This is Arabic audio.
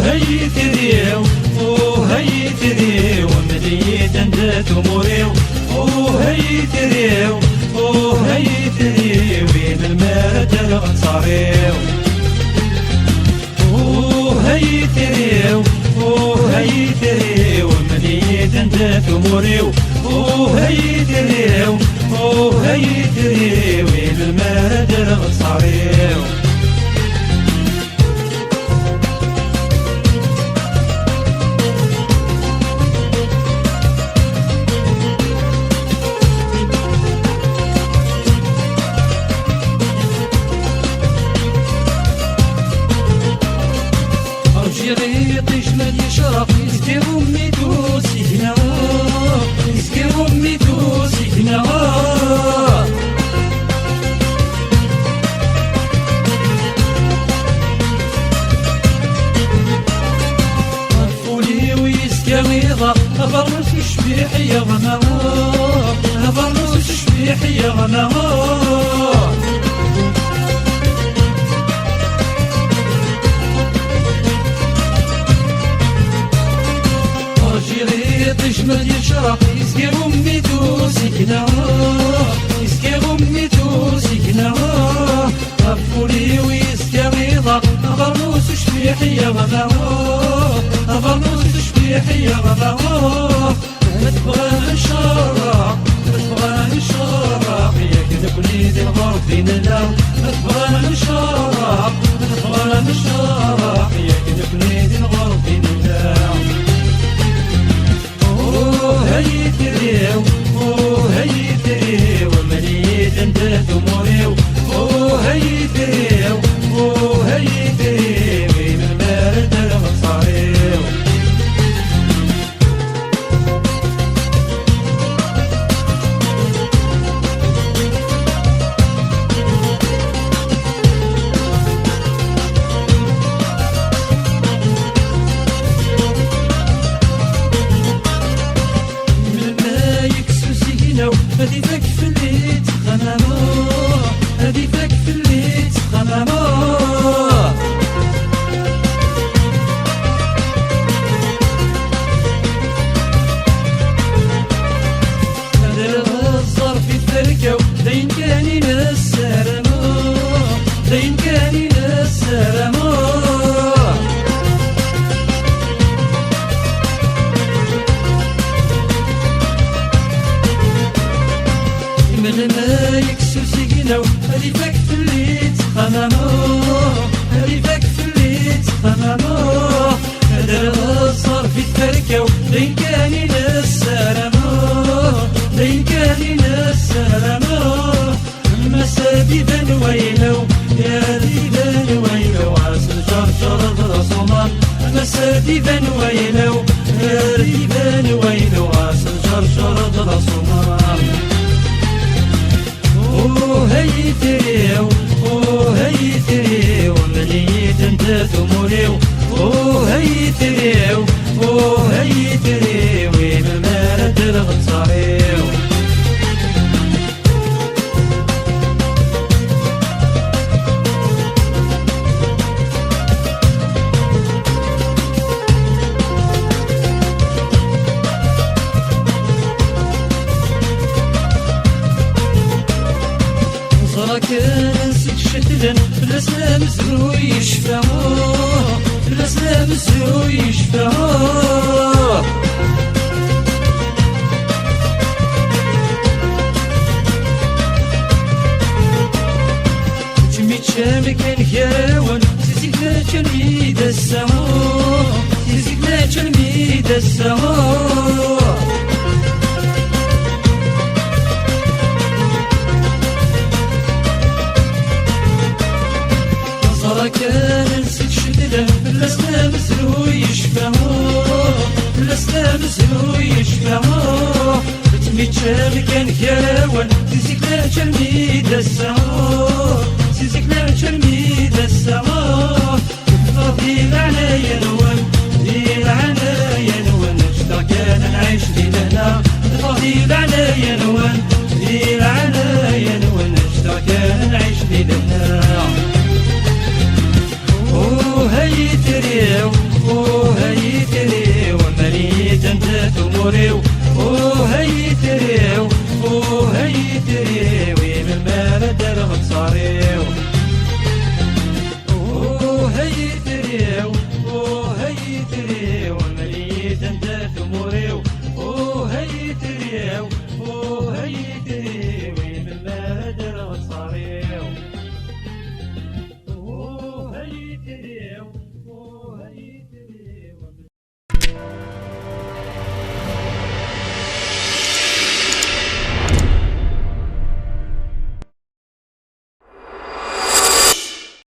هي تريو هي تريو مليت اندات اموريو هي تريو هي تريو بين المرد الغنصاريو هي تريو هي تريو مليت اندات اموريو هي تريو هي تريو بين المرد الغنصاريو يطيش من يشرب يسكي أمي توسينا يسكي أمي توسينا طفولي ويسكي غيظة أبرنس الشبيح يا غنا أبرنس الشبيح يا غنا تجمل يشرق يسكي أمي توسيكنا يسكي أمي توسيكنا غفولي ويسكي غيظة أبرنوس شبيحية غدا أبرنوس شبيحية غدا تبغى نشرق تبغى نشرق ياك نبني ذي الغرب دين الله تبغى نشرق تبغى نشرق ياك نبني ذي الغرب دين الله هي تريو هي تريو مليت اندات اموريو هي تريو هي تريو من المرد الغنصاريو هدي فك في اللي تخنمو هدي فك في اللي تخنمو هذا الغزار في التركة دين كاني نسرمو دين كاني نسرمو من ما يكسر سيقنو هذي فك في اللي تخممو هذي فك في اللي تخممو هذا الغصار في التركة لين كاني نسرمو لين كاني نسرمو المسادي بن ويلو يا ذي بن ويلو عسل جرجر الصمان المسادي بن ويلو يا ذي بن ويلو عسل جرجر الصمان هي تريو هي تريو مليت اندات اموريو هي تريو هي تريو من المرد الغنصاريو كان نسيت شتلن الاسلام زرو يشفعوه الاسلام زرو يشفعوه جميت شامي كان كراون تزيك لا تلميد السمو تزيك لا تلميد السمو كان نسيت شدله الاسلام زرو يشفعوه الاسلام زرو يشفعوه تميت شامي كان كراون تزيك لا تلميد السمو تزيك لا تلميد السمو فضيل عليا نون فضيل عليا نون اشتاق كان نعيش ليلنا فضيل عليا نون فضيل عليا نون اشتاق كان نعيش ليلنا هي تريو وريو